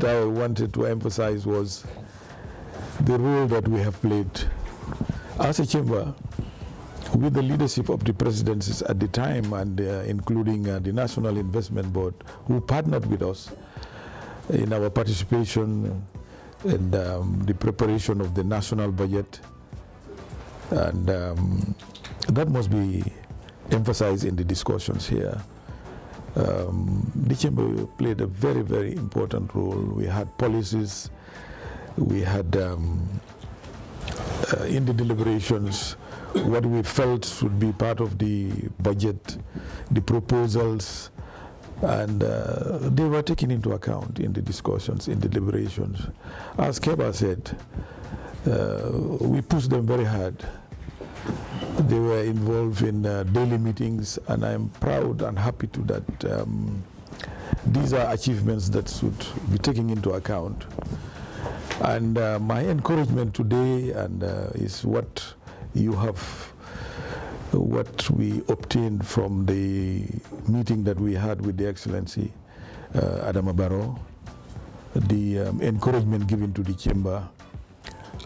I wanted to emphasize was the role that we have played as a chamber with the leadership of the presidencies at the time, and including the National Investment Board, who partnered with us in our participation in the preparation of the national budget. And that must be emphasized in the discussions here. The chamber played a very, very important role. We had policies, we had in the deliberations what we felt should be part of the budget, the proposals, and they were taken into account in the discussions, in the deliberations. As Keba said, we pushed them very hard. They were involved in daily meetings, and I'm proud and happy to that these are achievements that should be taken into account. And my encouragement today is what you have, what we obtained from the meeting that we had with the Excellency Adama Barrow, the encouragement given to the chamber,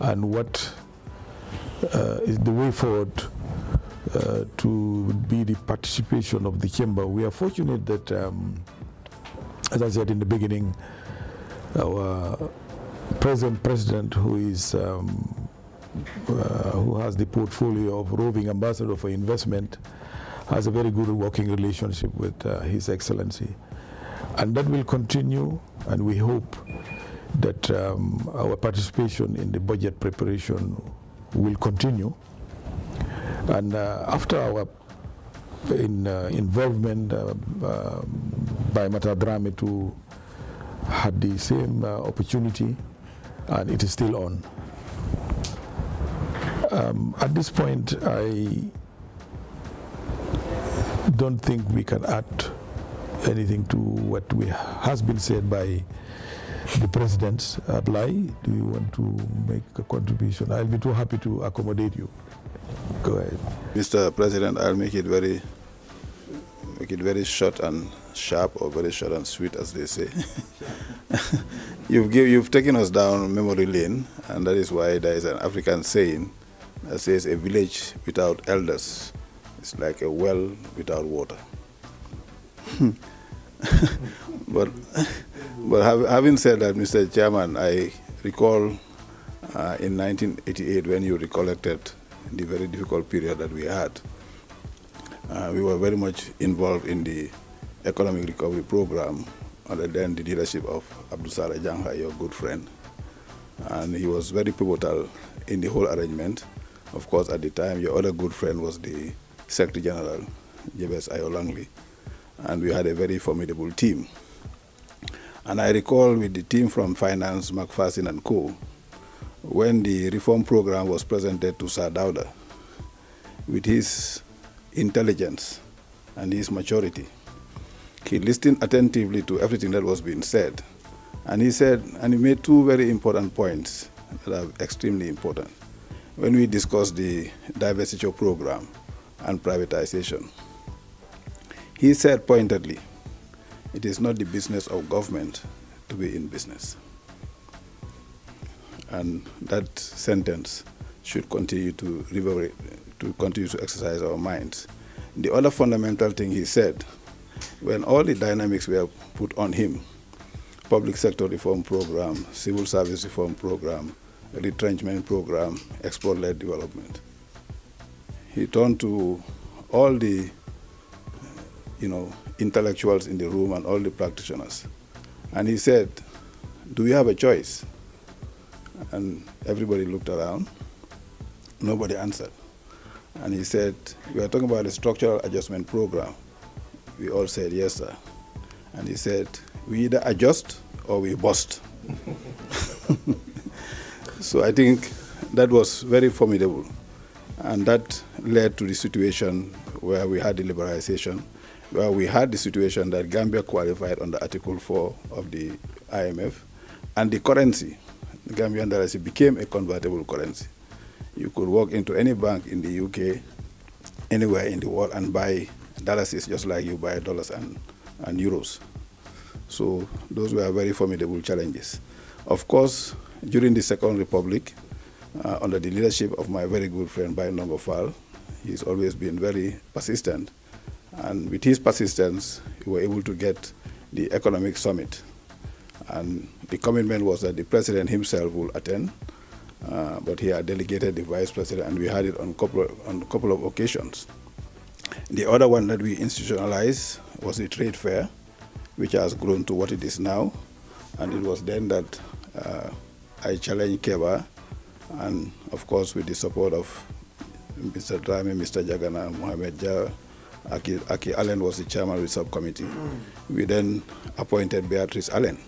and what is the way forward to be the participation of the chamber. We are fortunate that, as I said in the beginning, our present president, who is who has the portfolio of roving ambassador for investment, has a very good working relationship with His Excellency, and that will continue. And we hope that our participation in the budget preparation will continue. And after our involvement by Matadrame to had the same opportunity, and it is still on. At this point, I don't think we can add anything to what has been said by the presidents. Ablai, do you want to make a contribution? I'll be too happy to accommodate you. Go ahead. Mr. President, I'll make it very short and sharp, or very short and sweet, as they say. You've taken us down memory lane, and that is why there is an African saying that says a village without elders is like a well without water. But having said that, Mr. Chairman, I recall in 1988, when you recollected the very difficult period that we had, we were very much involved in the economic recovery program under then the leadership of Abdul Saleh Jangha, your good friend. And he was very pivotal in the whole arrangement. Of course, at the time, your other good friend was the Secretary General, Jebes Ayolangli, and we had a very formidable team. And I recall with the team from Finance, McPherson and Co., when the reform program was presented to Sir Dawda, with his intelligence and his maturity, he listened attentively to everything that was being said. And he said, and he made two very important points that are extremely important when we discussed the divestiture program and privatization. He said pointedly, it is not the business of government to be in business. And that sentence should continue to reverberate, to continue to exercise our minds. The other fundamental thing he said, when all the dynamics were put on him, public sector reform program, civil service reform program, retrenchment program, export-led development, he turned to all the intellectuals in the room and all the practitioners, and he said, do we have a choice? And everybody looked around. Nobody answered. And he said, we are talking about a structural adjustment program. We all said, yes, sir. And he said, we either adjust or we bust. So I think that was very formidable. And that led to the situation where we had the liberalization, where we had the situation that Gambia qualified under Article 4 of the IMF, and the currency, the Gambian currency, became a convertible currency. You could walk into any bank in the UK, anywhere in the world, and buy dollars just like you buy dollars and euros. So those were very formidable challenges. Of course, during the Second Republic, under the leadership of my very good friend Bai Nongo Fall, he's always been very persistent. And with his persistence, we were able to get the economic summit. And the commitment was that the president himself will attend, but he had delegated the vice president, and we had it on a couple of occasions. The other one that we institutionalized was the trade fair, which has grown to what it is now. And it was then that I challenged Keba, and of course with the support of Mr. Drame, Mr. Jagana, Mohamed Jah, Aki Allen was the chairman of the subcommittee. We then appointed Beatrice Allen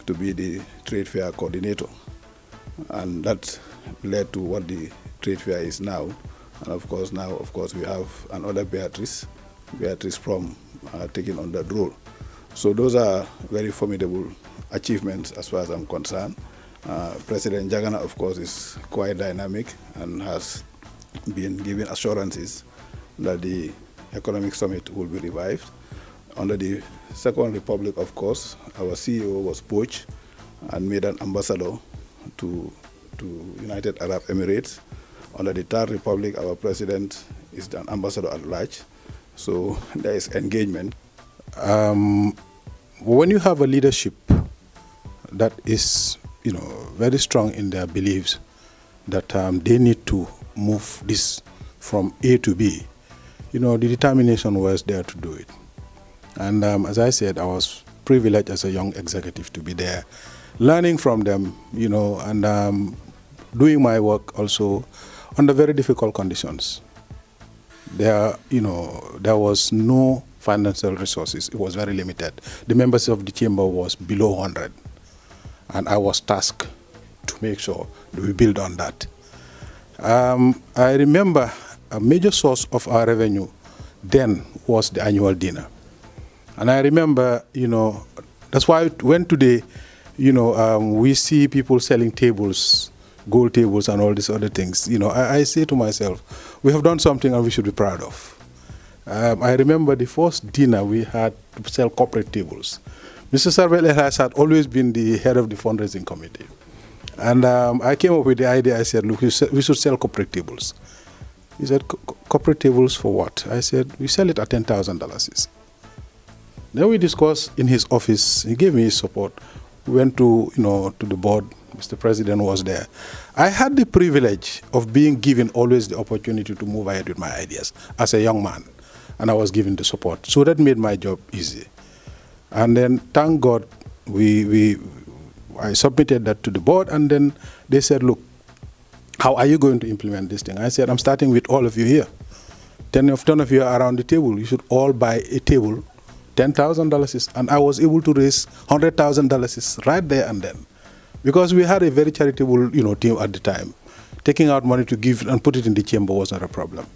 to be the trade fair coordinator. And that led to what the trade fair is now. And of course now, we have another Beatrice Prom, taking on that role. So those are very formidable achievements as far as I'm concerned. President Jagana, of course, is quite dynamic and has been given assurances that the economic summit will be revived. Under the Second Republic, of course, our CEO was poached and made an ambassador to United Arab Emirates. Under the Third Republic, our president is an ambassador at large. So there is engagement. When you have a leadership that is, very strong in their beliefs that they need to move this from A to B, the determination was there to do it. And as I said, I was privileged as a young executive to be there, learning from them, and doing my work also under very difficult conditions. There was no financial resources. It was very limited. The members of the chamber was below 100. And I was tasked to make sure that we build on that. I remember a major source of our revenue then was the annual dinner. And I remember, that's why when today, we see people selling tables, gold tables and all these other things, I say to myself, we have done something and we should be proud of. I remember the first dinner we had to sell corporate tables. Mr. Sarvel Elias had always been the head of the fundraising committee. And I came up with the idea, I said, look, we should sell corporate tables. He said, corporate tables for what? I said, we sell it at $10,000. Then we discussed in his office, he gave me his support. We went to, to the board, Mr. President was there. I had the privilege of being given always the opportunity to move ahead with my ideas as a young man. And I was given the support. So that made my job easy. And then, thank God, I submitted that to the board, and then they said, look, how are you going to implement this thing? I said, I'm starting with all of you here. 10 of you are around the table. You should all buy a table, $10,000, and I was able to raise $100,000 right there and then. Because we had a very charitable, team at the time. Taking out money to give and put it in the chamber was not a problem.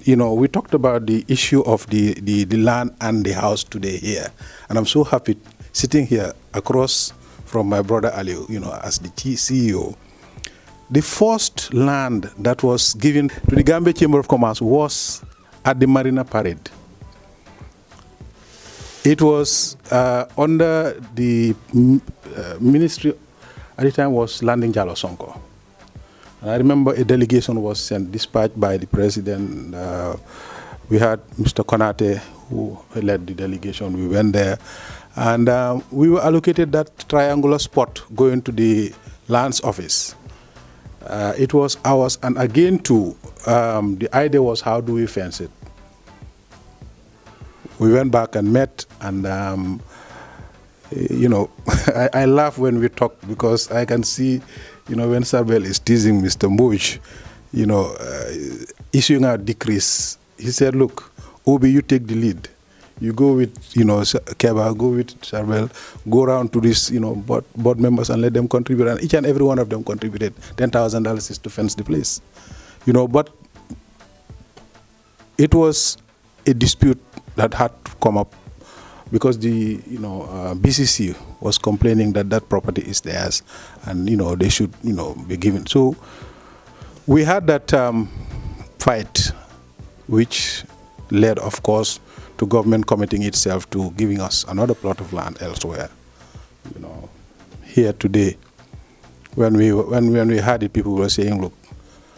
We talked about the issue of the land and the house today here. And I'm so happy sitting here across from my brother Aliu, as the CEO. The first land that was given to the Gambia Chamber of Commerce was at the Marina Parade. It was under the ministry, at the time was Landing Jalo Sonko. And I remember a delegation was dispatched by the president. We had Mr. Konate, who led the delegation. We went there. And we were allocated that triangular spot going to the lands office. It was ours. And again, too, the idea was, how do we fence it? We went back and met. And, I laugh when we talk because I can see, when Sabel is teasing Mr. Mbuj, issuing out decrees. He said, look, Obi, you take the lead. You go with, Keba, go with Charbel, go around to these, board members and let them contribute. And each and every one of them contributed $10,000 to fence the place. But it was a dispute that had to come up because the, BCC was complaining that that property is theirs and, they should, be given. So we had that fight, which led, of course, to government committing itself to giving us another plot of land elsewhere. Here today, when we had it, people were saying, look,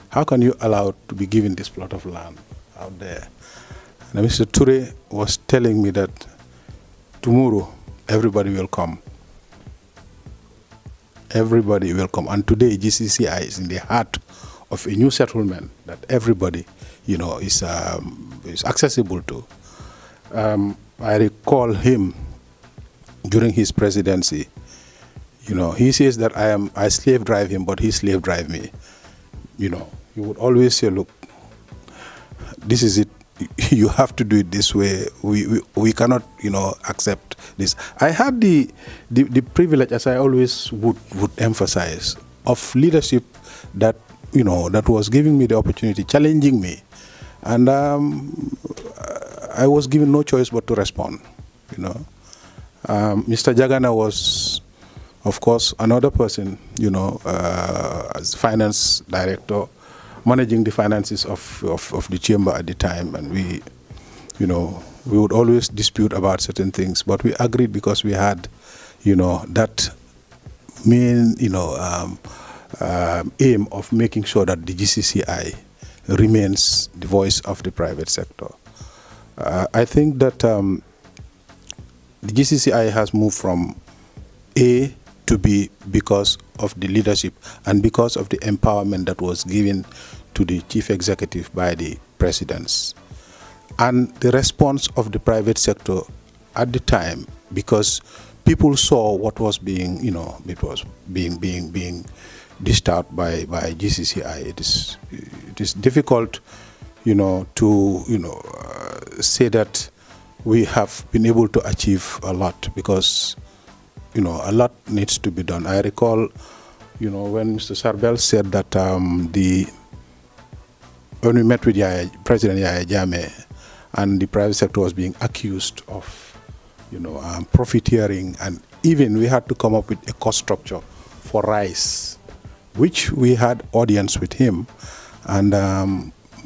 how can you allow to be given this plot of land out there? And Mr. Ture was telling me that tomorrow everybody will come. Everybody will come. And today GCCI is in the heart of a new settlement that everybody, is accessible to. I recall him during his presidency. He says that I slave drive him, but he slave drive me. He would always say, look, this is it. You have to do it this way. We cannot, accept this. I had the privilege, as I always would emphasize, of leadership that, that was giving me the opportunity, challenging me. And I was given no choice but to respond, Mr. Jagana was, of course, another person, as finance director, managing the finances of the chamber at the time. And we would always dispute about certain things, but we agreed because we had, that main, aim of making sure that the GCCI remains the voice of the private sector. I think that the GCCI has moved from A to be because of the leadership and because of the empowerment that was given to the chief executive by the presidents. And the response of the private sector at the time, because people saw what was being, it was being dished out by GCCI. It is difficult, to, say that we have been able to achieve a lot because, a lot needs to be done. I recall, when Mr. Sarbel said that when we met with President Yahya Jammeh and the private sector was being accused of, profiteering, and even we had to come up with a cost structure for rice, which we had audience with him, and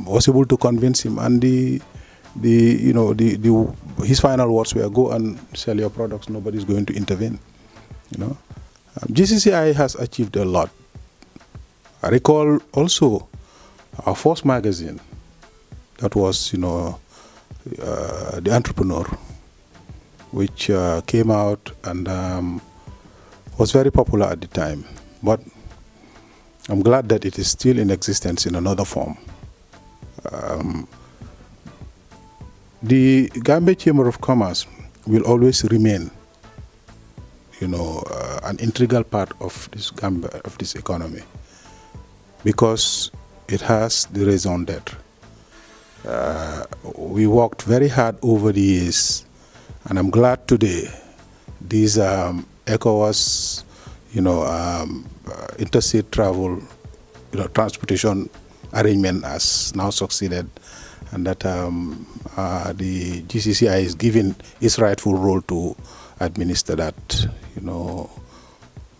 was able to convince him. And his final words were, "Go and sell your products. Nobody's going to intervene." GCCI has achieved a lot. I recall also our first magazine, that was, The Entrepreneur, which came out and was very popular at the time. But I'm glad that it is still in existence in another form. The Gambia Chamber of Commerce will always remain, an integral part of this Gambia, of this economy, because it has the raison d'etre. We worked very hard over the years, and I'm glad today these ECOWAS, interstate travel, transportation arrangement has now succeeded, and that the GCCI is given its rightful role to administer that.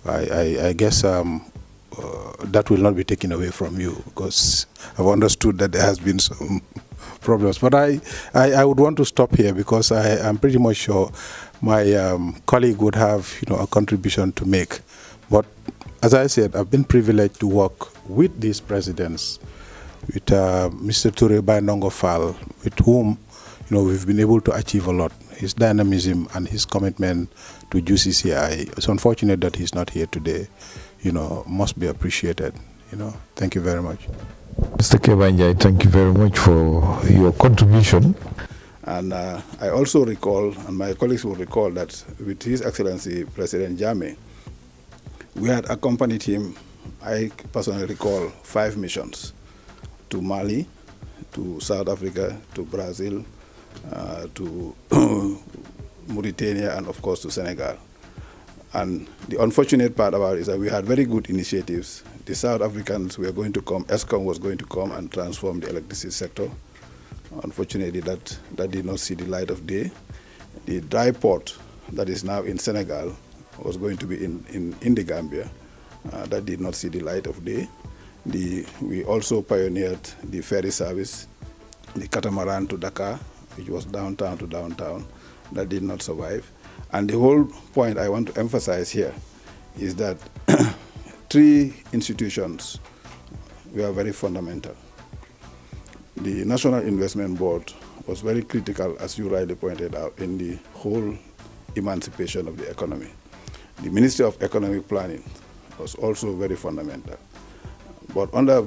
I guess that will not be taken away from you, because I've understood that there has been some problems. But I would want to stop here, because I'm pretty much sure my colleague would have a contribution to make. But as I said, I've been privileged to work with these presidents, with Mr. Ture Bainongo Fall, with whom we've been able to achieve a lot. His dynamism and his commitment to GCCI. It's unfortunate that he's not here today. Must be appreciated. Thank you very much. Mr. Kebanjai, thank you very much for your contribution. And I also recall, and my colleagues will recall, that with His Excellency President Jammeh, we had accompanied him, I personally recall, 5 missions. to Mali, to South Africa, to Brazil, to Mauritania, and of course to Senegal. And the unfortunate part about it is that we had very good initiatives. The South Africans were going to come, ESCOM was going to come and transform the electricity sector. Unfortunately, that did not see the light of day. The dry port that is now in Senegal was going to be in the Gambia. That did not see the light of day. We also pioneered the ferry service, the catamaran to Dakar, which was downtown to downtown. That did not survive. And the whole point I want to emphasize here is that 3 institutions were very fundamental. The National Investment Board was very critical, as you rightly pointed out, in the whole emancipation of the economy. The Ministry of Economic Planning was also very fundamental. But under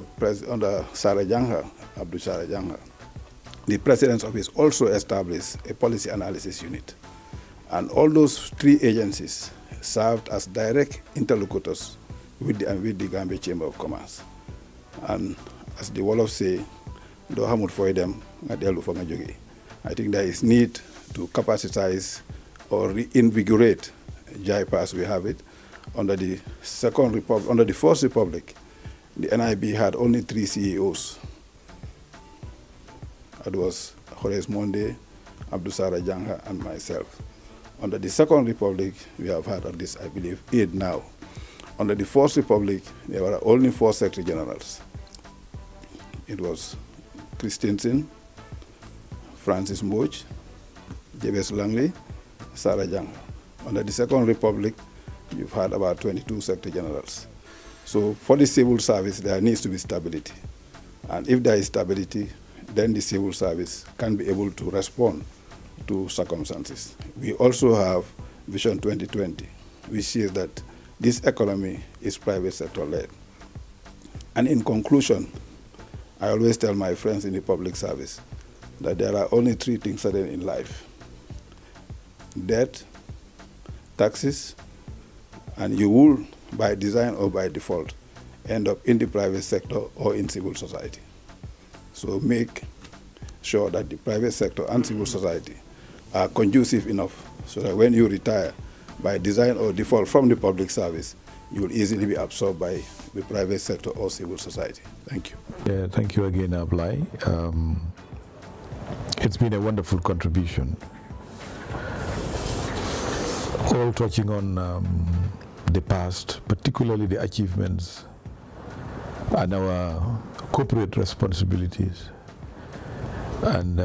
Sara Jangha, Abdou Sara Jangha, the President's Office also established a policy analysis unit. And all those 3 agencies served as direct interlocutors with the Gambia Chamber of Commerce. And as the Wolof say, do hamut foy dem nga delu fa nga joge. I think there is need to capacitize or reinvigorate JIPA as we have it. Under the First Republic, the NIB had only 3 CEOs. It was Horace Monde, Abdou Sara Jangha, and myself. Under the Second Republic, we have had at least, I believe, 8 now. Under the First Republic, there were only 4 Secretary Generals. It was Christensen, Francis Mboch, Jebes Langley, Sara Jangha. Under the Second Republic, you've had about 22 Secretary Generals. So for the civil service, there needs to be stability. And if there is stability, then the civil service can be able to respond to circumstances. We also have Vision 2020, which says that this economy is private sector led. And in conclusion, I always tell my friends in the public service that there are only 3 things certain in life: debt, taxes, and you will, by design or by default, end up in the private sector or in civil society. So make sure that the private sector and civil society are conducive enough so that when you retire, by design or default from the public service, you will easily be absorbed by the private sector or civil society. Thank you. Yeah, thank you again, Ablai. It's been a wonderful contribution, all touching on the past, particularly the achievements and our corporate responsibilities and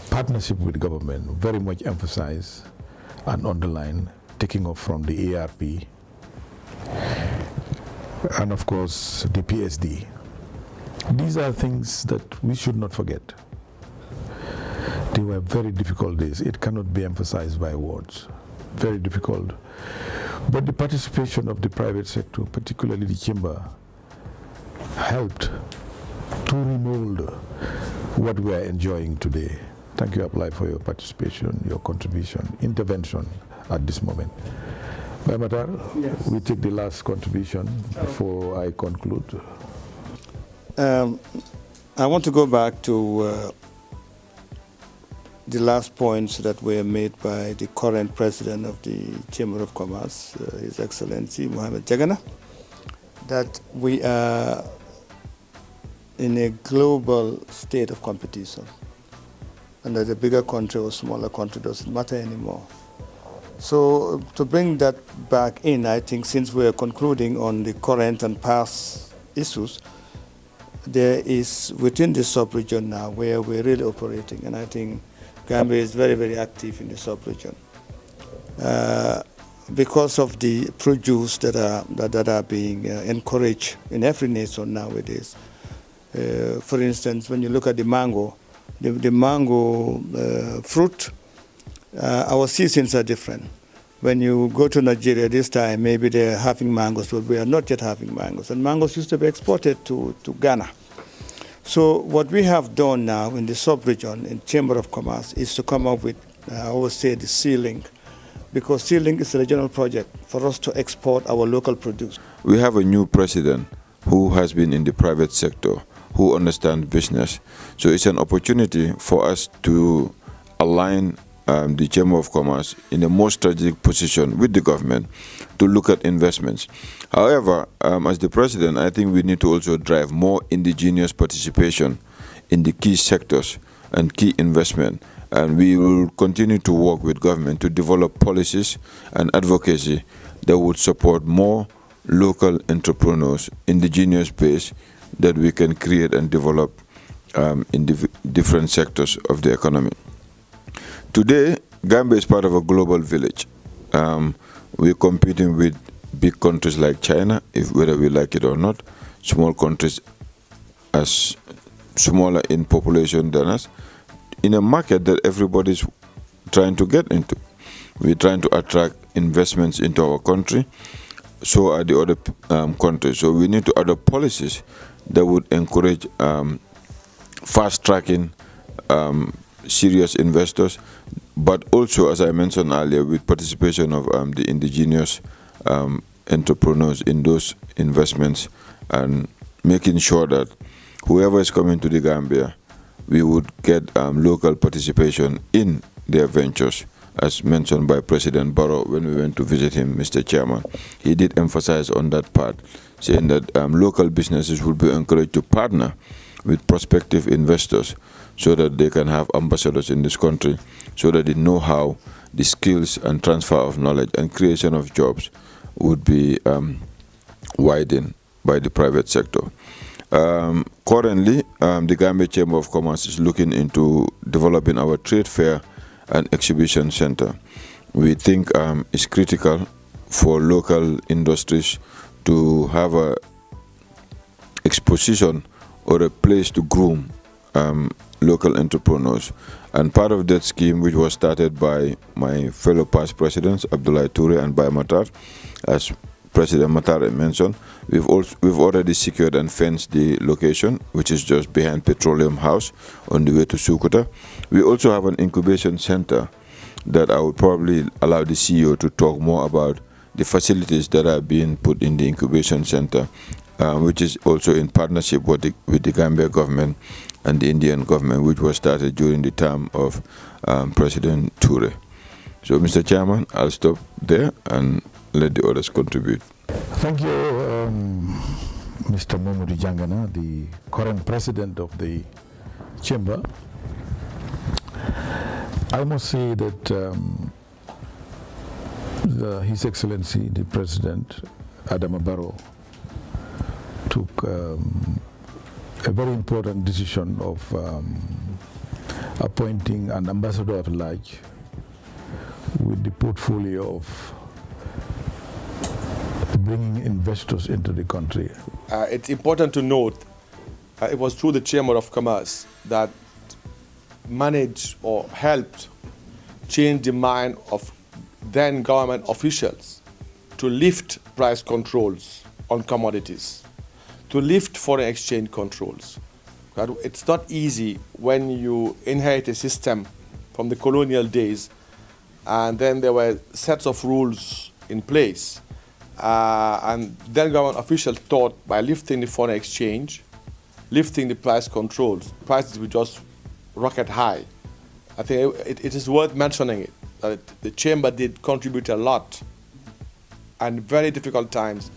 partnership with government, very much emphasized and underlined, taking off from the ARP and of course the PSD. These are things that we should not forget. They were very difficult days. It cannot be emphasized by words. Very difficult. But the participation of the private sector, particularly the chamber, helped to remold what we are enjoying today. Thank you, Ablai, for your participation, your contribution, intervention at this moment. Matar, yes. We take the last contribution before I conclude. I want to go back to the last points that were made by the current president of the Chamber of Commerce, His Excellency Mohamed Jagana, that we are in a global state of competition, and that a bigger country or smaller country doesn't matter anymore. So to bring that back in, I think since we're concluding on the current and past issues, there is within the sub-region now where we're really operating, and I think Gambia is very, very active in the sub-region because of the produce that are being encouraged in every nation nowadays. For instance, when you look at the mango, the mango fruit, our seasons are different. When you go to Nigeria this time, maybe they're having mangoes, but we are not yet having mangoes. And mangoes used to be exported to Ghana. So what we have done now in the sub-region, in Chamber of Commerce, is to come up with, I always say, the Sea-Link, because Sea-Link is a regional project for us to export our local produce. We have a new president who has been in the private sector who understand business. So it's an opportunity for us to align the Chamber of Commerce in a more strategic position with the government to look at investments. However, as the president, I think we need to also drive more indigenous participation in the key sectors and key investment. And we will continue to work with government to develop policies and advocacy that would support more local entrepreneurs, indigenous base that we can create and develop in different sectors of the economy. Today, Gambia is part of a global village. We're competing with big countries like China, whether we like it or not, small countries as smaller in population than us, in a market that everybody's trying to get into. We're trying to attract investments into our country, so are the other countries. So we need to adopt policies that would encourage fast-tracking serious investors, but also, as I mentioned earlier, with participation of the indigenous entrepreneurs in those investments, and making sure that whoever is coming to the Gambia, we would get local participation in their ventures, as mentioned by President Barrow when we went to visit him, Mr. Chairman. He did emphasize on that part, saying that local businesses will be encouraged to partner with prospective investors so that they can have ambassadors in this country, so that the know-how, the skills and transfer of knowledge and creation of jobs would be widened by the private sector. Currently, the Gambia Chamber of Commerce is looking into developing our trade fair and exhibition center. We think it's critical for local industries to have a exposition or a place to groom local entrepreneurs. And part of that scheme, which was started by my fellow past presidents, Abdoulaye Toure and Baye Matar, as President Matar mentioned, we've already secured and fenced the location, which is just behind Petroleum House on the way to Sukuta. We also have an incubation center that I would probably allow the CEO to talk more about the facilities that are being put in the incubation center, which is also in partnership with the Gambia government and the Indian government, which was started during the term of President Toure. So, Mr. Chairman, I'll stop there and let the others contribute. Thank you, Mr. Mamoudou Jangana, the current president of the chamber. I must say that His Excellency, the President, Adama Barrow, took a very important decision of appointing an ambassador at large with the portfolio of bringing investors into the country. It's important to note it was through the Chamber of Commerce that managed or helped change the mind of then government officials to lift price controls on commodities, to lift foreign exchange controls. It's not easy when you inherit a system from the colonial days and then there were sets of rules in place. And then government officials thought by lifting the foreign exchange, lifting the price controls, prices would just rocket high. I think it is worth mentioning it, that the chamber did contribute a lot and very difficult times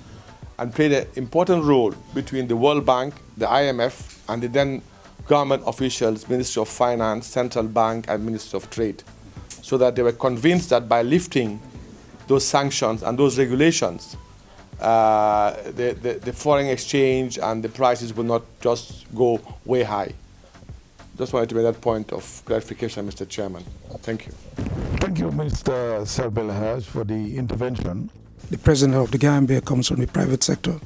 and played an important role between the World Bank, the IMF, and the then government officials, Ministry of Finance, Central Bank, and Ministry of Trade, so that they were convinced that by lifting those sanctions and those regulations, the foreign exchange and the prices will not just go way high. Just wanted to make that point of clarification, Mr. Chairman. Thank you. Thank you, Mr. Salbel Haj, for the intervention. The President of the Gambia comes from the private sector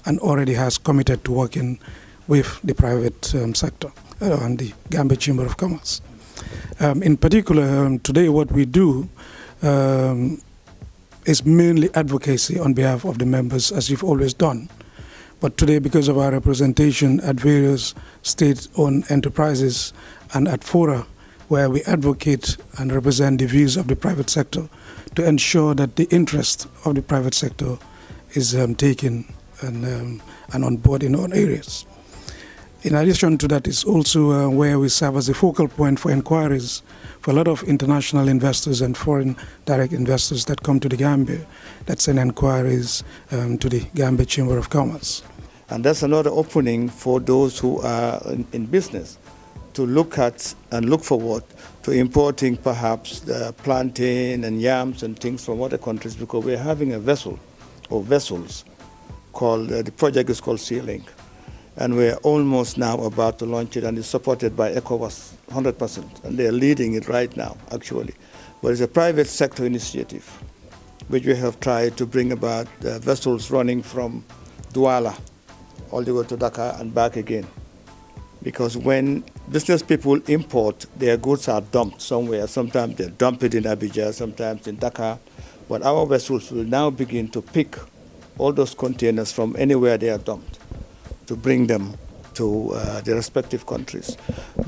and already has committed to working with the private sector and the Gambia Chamber of Commerce. In particular, today what we do is mainly advocacy on behalf of the members, as you've always done. But today, because of our representation at various state-owned enterprises and at fora, where we advocate and represent the views of the private sector to ensure that the interest of the private sector is taken and on board in all areas. In addition to that, it's also where we serve as a focal point for inquiries for a lot of international investors and foreign direct investors that come to the Gambia that send inquiries to the Gambia Chamber of Commerce. And that's another opening for those who are in business to look at and look forward to importing perhaps the plantain and yams and things from other countries, because we're having a vessel or vessels called, the project is called Sea-Link. And we're almost now about to launch it, and it's supported by ECOWAS 100%. And they're leading it right now, actually. But it's a private sector initiative, which we have tried to bring about vessels running from Douala all the way to Dakar and back again. Because when business people import, their goods are dumped somewhere. Sometimes they dump it in Abidjan, sometimes in Dakar. But our vessels will now begin to pick all those containers from anywhere they are dumped, to bring them to their respective countries.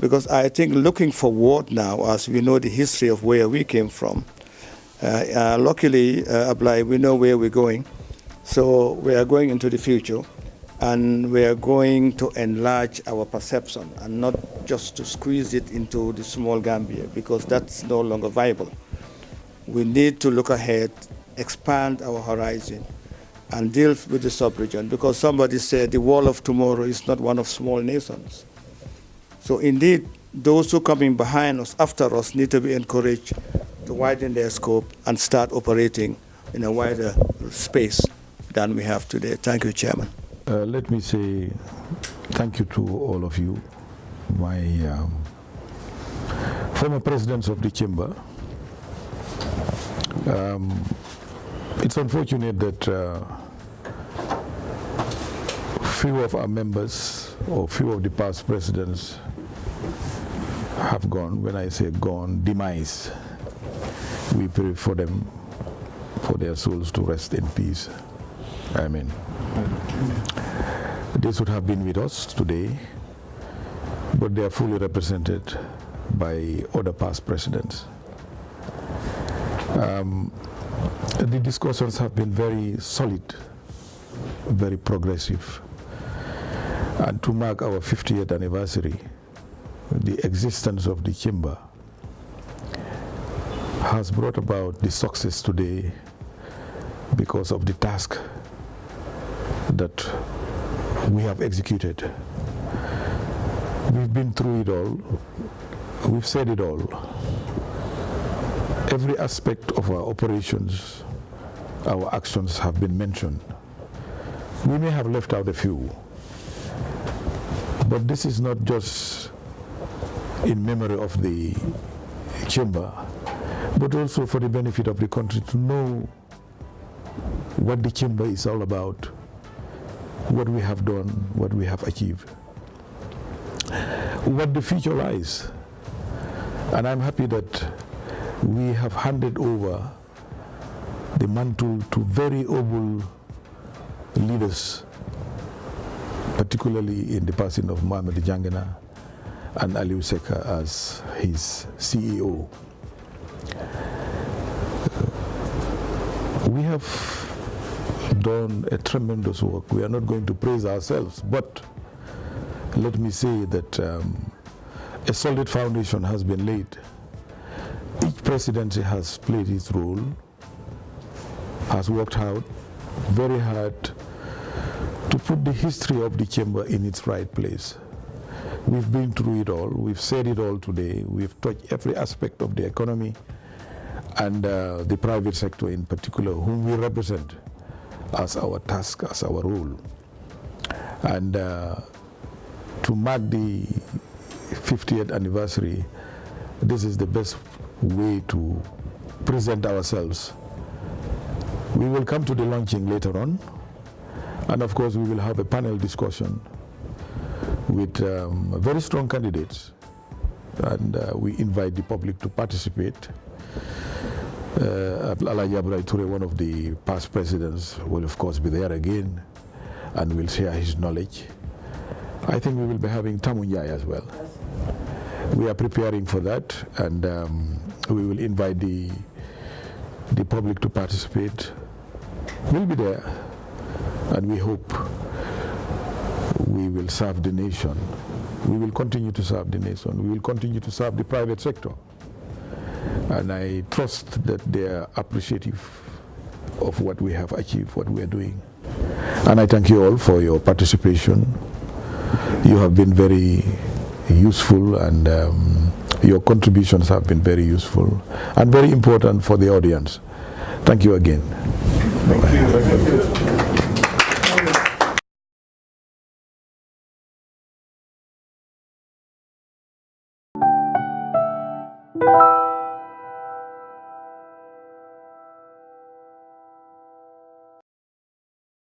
Because I think looking forward now, as we know the history of where we came from, luckily, Ablai, we know where we're going. So we are going into the future, and we are going to enlarge our perception and not just to squeeze it into the small Gambia, because that's no longer viable. We need to look ahead, expand our horizon, and deal with the sub-region, because somebody said the world of tomorrow is not one of small nations. So indeed, those who are coming behind us, after us, need to be encouraged to widen their scope and start operating in a wider space than we have today. Thank you, Chairman. Let me say thank you to all of you, my former presidents of the chamber. It's unfortunate that few of our members or few of the past presidents have gone. When I say gone, demise. We pray for them, for their souls to rest in peace. Amen. They should have been with us today, but they are fully represented by other past presidents. The discussions have been very solid, very progressive. And to mark our 50th anniversary, the existence of the chamber has brought about the success today because of the task that we have executed. We've been through it all. We've said it all. Every aspect of our operations, our actions have been mentioned. We may have left out a few, but this is not just in memory of the chamber, but also for the benefit of the country to know what the chamber is all about, what we have done, what we have achieved, what the future lies. And I'm happy that we have handed over the mantle to very able leaders, particularly in the passing of Mohamed Jangena and Aliou Seka as his CEO. We have done a tremendous work. We are not going to praise ourselves, but let me say that a solid foundation has been laid. Each presidency has played its role, has worked hard, very hard, to put the history of the chamber in its right place. We've been through it all. We've said it all today. We've touched every aspect of the economy and the private sector in particular, whom we represent as our task, as our role. And to mark the 50th anniversary, this is the best way to present ourselves. We will come to the launching later on, and of course we will have a panel discussion with very strong candidates, and we invite the public to participate. Alaji Abdoulaye Touré, one of the past presidents, will of course be there again and will share his knowledge. I think we will be having Tamu Njai as well. We are preparing for that, and we will invite the public to participate. We'll be there, and we hope we will serve the nation we will continue to serve the nation. We will continue to serve the private sector. And I trust that they are appreciative of what we have achieved, what we are doing. And I thank you all for your participation. You have been very useful, and your contributions have been very useful and very important for the audience. Thank you again. Thank you.